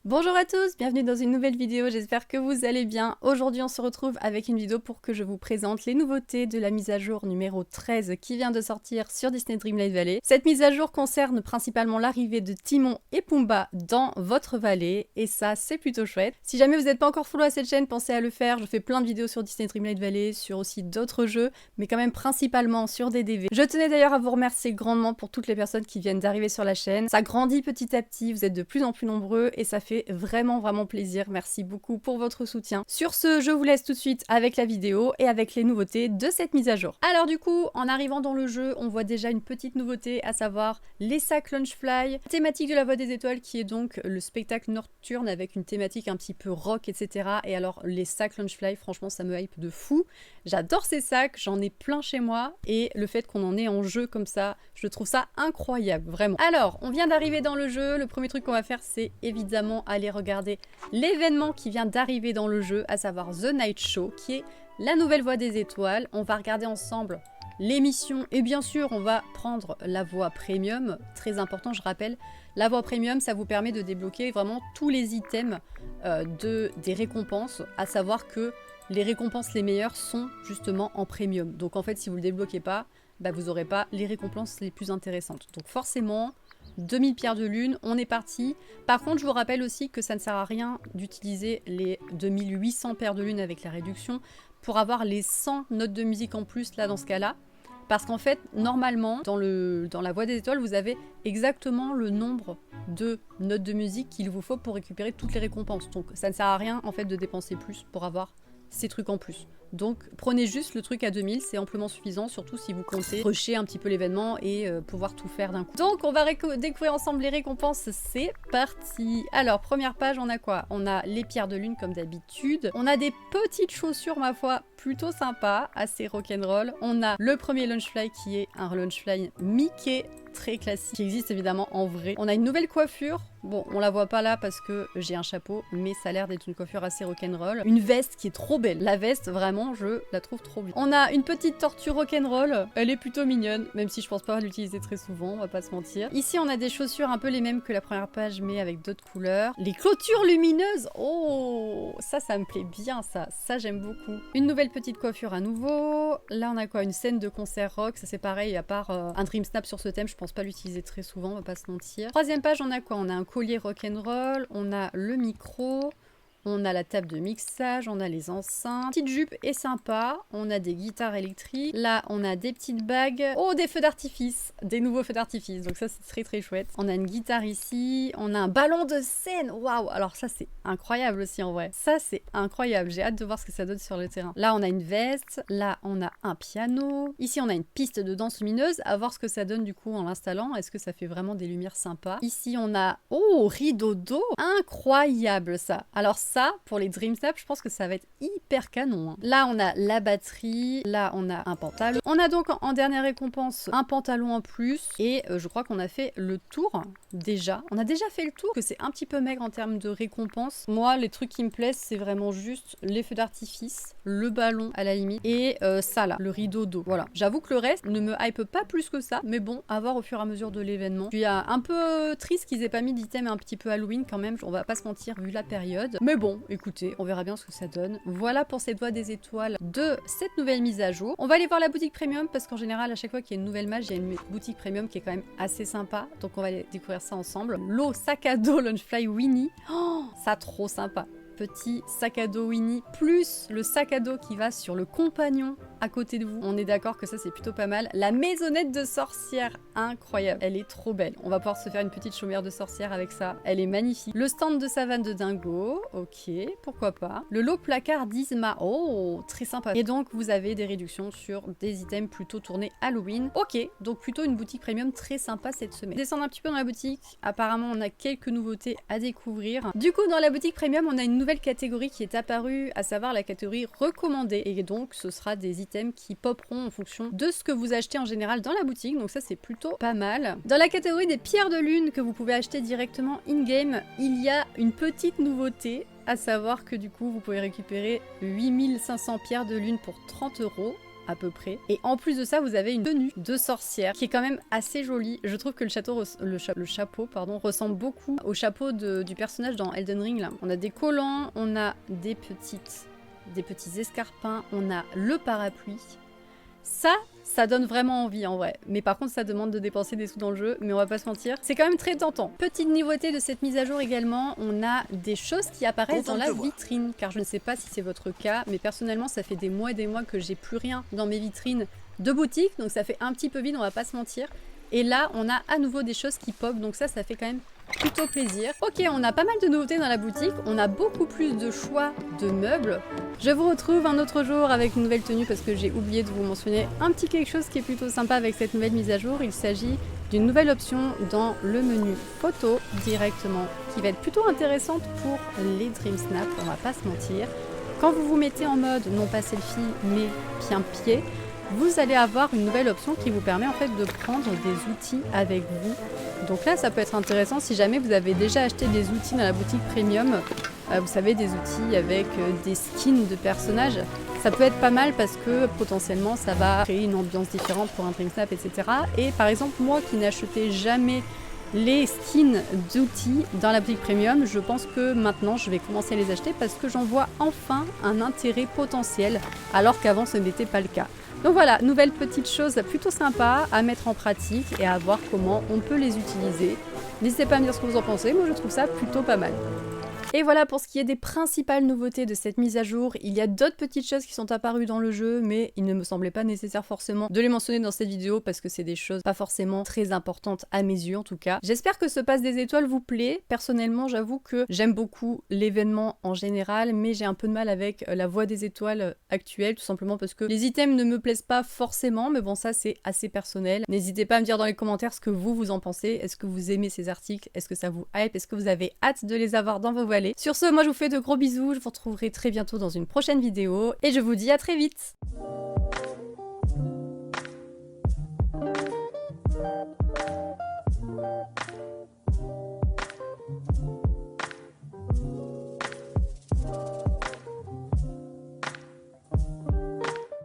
Bonjour à tous, bienvenue dans une nouvelle vidéo, j'espère que vous allez bien. Aujourd'hui on se retrouve avec une vidéo pour que je vous présente les nouveautés de la mise à jour numéro 13 qui vient de sortir sur Disney Dreamlight Valley. Cette mise à jour concerne principalement l'arrivée de Timon et Pumba dans votre vallée et ça c'est plutôt chouette. Si jamais vous n'êtes pas encore follow à cette chaîne, pensez à le faire, je fais plein de vidéos sur Disney Dreamlight Valley, sur aussi d'autres jeux, mais quand même principalement sur DDV. Je tenais d'ailleurs à vous remercier grandement pour toutes les personnes qui viennent d'arriver sur la chaîne. Ça grandit petit à petit, vous êtes de plus en plus nombreux et ça fait vraiment plaisir. Merci beaucoup pour votre soutien. Sur ce, je vous laisse tout de suite avec la vidéo et avec les nouveautés de cette mise à jour. Alors du coup, en arrivant dans le jeu, on voit déjà une petite nouveauté, à savoir les sacs Launchfly, thématique de la Voie des Étoiles qui est donc le spectacle nocturne avec une thématique un petit peu rock, etc. Et alors les sacs Launchfly, franchement ça me hype de fou. J'adore ces sacs, j'en ai plein chez moi et le fait qu'on en ait en jeu comme ça, je trouve ça incroyable, vraiment. Alors, on vient d'arriver dans le jeu, le premier truc qu'on va faire c'est évidemment aller regarder l'événement qui vient d'arriver dans le jeu, à savoir The Night Show, qui est la nouvelle Voie des Étoiles. On va regarder ensemble l'émission et bien sûr on va prendre la voie premium, très important je rappelle. La voie premium ça vous permet de débloquer vraiment tous les items des récompenses, à savoir que les récompenses les meilleures sont justement en premium. Donc en fait si vous ne le débloquez pas, bah, vous n'aurez pas les récompenses les plus intéressantes. Donc forcément 2000 pierres de lune, on est parti. Par contre, je vous rappelle aussi que ça ne sert à rien d'utiliser les 2800 pierres de lune avec la réduction pour avoir les 100 notes de musique en plus, là, dans ce cas-là. Parce qu'en fait, normalement, dans la Voie des Étoiles, vous avez exactement le nombre de notes de musique qu'il vous faut pour récupérer toutes les récompenses. Donc, ça ne sert à rien, en fait, de dépenser plus pour avoir ces trucs en plus. Donc prenez juste le truc à 2000, c'est amplement suffisant, surtout si vous comptez rusher un petit peu l'événement et pouvoir tout faire d'un coup. Donc on va découvrir ensemble les récompenses, c'est parti. Alors première page, on a quoi? On a les pierres de lune comme d'habitude, on a des petites chaussures ma foi plutôt sympas, assez rock'n'roll. On a le premier Launchfly qui est un Launchfly Mickey, très classique, qui existe évidemment en vrai. On a une nouvelle coiffure, bon on la voit pas là parce que j'ai un chapeau, mais ça a l'air d'être une coiffure assez rock'n'roll. Une veste qui est trop belle, la veste vraiment je la trouve trop bien. On a une petite tortue rock'n'roll, elle est plutôt mignonne, même si je pense pas l'utiliser très souvent, on va pas se mentir. Ici on a des chaussures un peu les mêmes que la première page mais avec d'autres couleurs. Les clôtures lumineuses, oh ça me plaît bien ça j'aime beaucoup. Une nouvelle petite coiffure à nouveau. Là on a quoi? Une scène de concert rock, ça c'est pareil, à part un Dream Snap sur ce thème, je pense pas l'utiliser très souvent, on va pas se mentir. Troisième page on a quoi? On a un collier rock'n'roll, on a le micro, on a la table de mixage, on a les enceintes. Petite jupe est sympa, on a des guitares électriques. Là, on a des petites bagues. Oh, des feux d'artifice, des nouveaux feux d'artifice. Donc ça, c'est très chouette. On a une guitare ici, on a un ballon de scène. Waouh, alors ça, c'est incroyable aussi en vrai. Ça, c'est incroyable. J'ai hâte de voir ce que ça donne sur le terrain. Là, on a une veste. Là, on a un piano. Ici, on a une piste de danse lumineuse. À voir ce que ça donne du coup en l'installant. Est-ce que ça fait vraiment des lumières sympas? Ici, on a... Oh, rideau d'eau. Incroyable ça. Alors ça, pour les Dream Snap, je pense que ça va être hyper canon. Hein. Là, on a la batterie. Là, on a un pantalon. On a donc en dernière récompense un pantalon en plus. Et je crois qu'on a fait le tour déjà. On a déjà fait le tour, que c'est un petit peu maigre en termes de récompense. Moi, les trucs qui me plaisent, c'est vraiment juste les feux d'artifice, le ballon à la limite, et ça là, le rideau d'eau. Voilà. J'avoue que le reste ne me hype pas plus que ça. Mais bon, à voir au fur et à mesure de l'événement. Je suis un peu triste qu'ils aient pas mis d'item un petit peu Halloween quand même. On va pas se mentir vu la période. Mais bon, écoutez, on verra bien ce que ça donne. Voilà pour cette Voie des Étoiles de cette nouvelle mise à jour. On va aller voir la boutique premium parce qu'en général, à chaque fois qu'il y a une nouvelle mage, il y a une boutique premium qui est quand même assez sympa. Donc on va aller découvrir ça ensemble. L'eau sac à dos Launchfly Winnie. Oh, ça trop sympa. Petit sac à dos Winnie, plus le sac à dos qui va sur le compagnon à côté de vous. On est d'accord que ça c'est plutôt pas mal. La maisonnette de sorcière, incroyable. Elle est trop belle. On va pouvoir se faire une petite chaumière de sorcière avec ça. Elle est magnifique. Le stand de savane de dingo, ok, pourquoi pas. Le lot placard d'Isma, oh, très sympa. Et donc vous avez des réductions sur des items plutôt tournés Halloween. Ok, donc plutôt une boutique premium très sympa cette semaine. Descendre un petit peu dans la boutique. Apparemment on a quelques nouveautés à découvrir. Du coup dans la boutique premium on a une nouvelle catégorie qui est apparue, à savoir la catégorie recommandée. Et donc ce sera des items qui popperont en fonction de ce que vous achetez en général dans la boutique, donc ça c'est plutôt pas mal. Dans la catégorie des pierres de lune que vous pouvez acheter directement in-game, il y a une petite nouveauté, à savoir que du coup vous pouvez récupérer 8500 pierres de lune pour 30 €. à peu près. Et en plus de ça, vous avez une tenue de sorcière qui est quand même assez jolie. Je trouve que le chapeau pardon, ressemble beaucoup au chapeau du personnage dans Elden Ring. Là. On a des collants, on a des petits escarpins, on a le parapluie. Ça donne vraiment envie en vrai. Mais par contre, ça demande de dépenser des sous dans le jeu, mais on va pas se mentir. C'est quand même très tentant. Petite nouveauté de cette mise à jour également, on a des choses qui apparaissent dans la vitrine. Car je ne sais pas si c'est votre cas, mais personnellement, ça fait des mois et des mois que j'ai plus rien dans mes vitrines de boutique. Donc ça fait un petit peu vide, on va pas se mentir. Et là, on a à nouveau des choses qui pop, donc ça fait quand même plutôt plaisir. Ok, on a pas mal de nouveautés dans la boutique, on a beaucoup plus de choix de meubles. Je vous retrouve un autre jour avec une nouvelle tenue parce que j'ai oublié de vous mentionner un petit quelque chose qui est plutôt sympa avec cette nouvelle mise à jour. Il s'agit d'une nouvelle option dans le menu photo directement, qui va être plutôt intéressante pour les Dream Snap, on va pas se mentir. Quand vous vous mettez en mode non pas selfie mais bien pied, vous allez avoir une nouvelle option qui vous permet en fait de prendre des outils avec vous. Donc là, ça peut être intéressant si jamais vous avez déjà acheté des outils dans la boutique premium. Vous savez, des outils avec des skins de personnages. Ça peut être pas mal parce que potentiellement, ça va créer une ambiance différente pour un Dream Snap, etc. Et par exemple, moi qui n'achetais jamais les skins d'outils dans la boutique premium, je pense que maintenant je vais commencer à les acheter parce que j'en vois enfin un intérêt potentiel alors qu'avant ce n'était pas le cas. Donc voilà, nouvelle petite chose plutôt sympa à mettre en pratique et à voir comment on peut les utiliser. N'hésitez pas à me dire ce que vous en pensez, moi je trouve ça plutôt pas mal. Et voilà pour ce qui est des principales nouveautés de cette mise à jour. Il y a d'autres petites choses qui sont apparues dans le jeu, mais il ne me semblait pas nécessaire forcément de les mentionner dans cette vidéo parce que c'est des choses pas forcément très importantes à mes yeux en tout cas. J'espère que ce pass des étoiles vous plaît. Personnellement, j'avoue que j'aime beaucoup l'événement en général, mais j'ai un peu de mal avec la voie des étoiles actuelle, tout simplement parce que les items ne me plaisent pas forcément, mais bon ça c'est assez personnel. N'hésitez pas à me dire dans les commentaires ce que vous en pensez. Est-ce que vous aimez ces articles? Est-ce que ça vous hype? Est-ce que vous avez hâte de les avoir dans vos vallées? Sur ce, moi je vous fais de gros bisous, je vous retrouverai très bientôt dans une prochaine vidéo et je vous dis à très vite!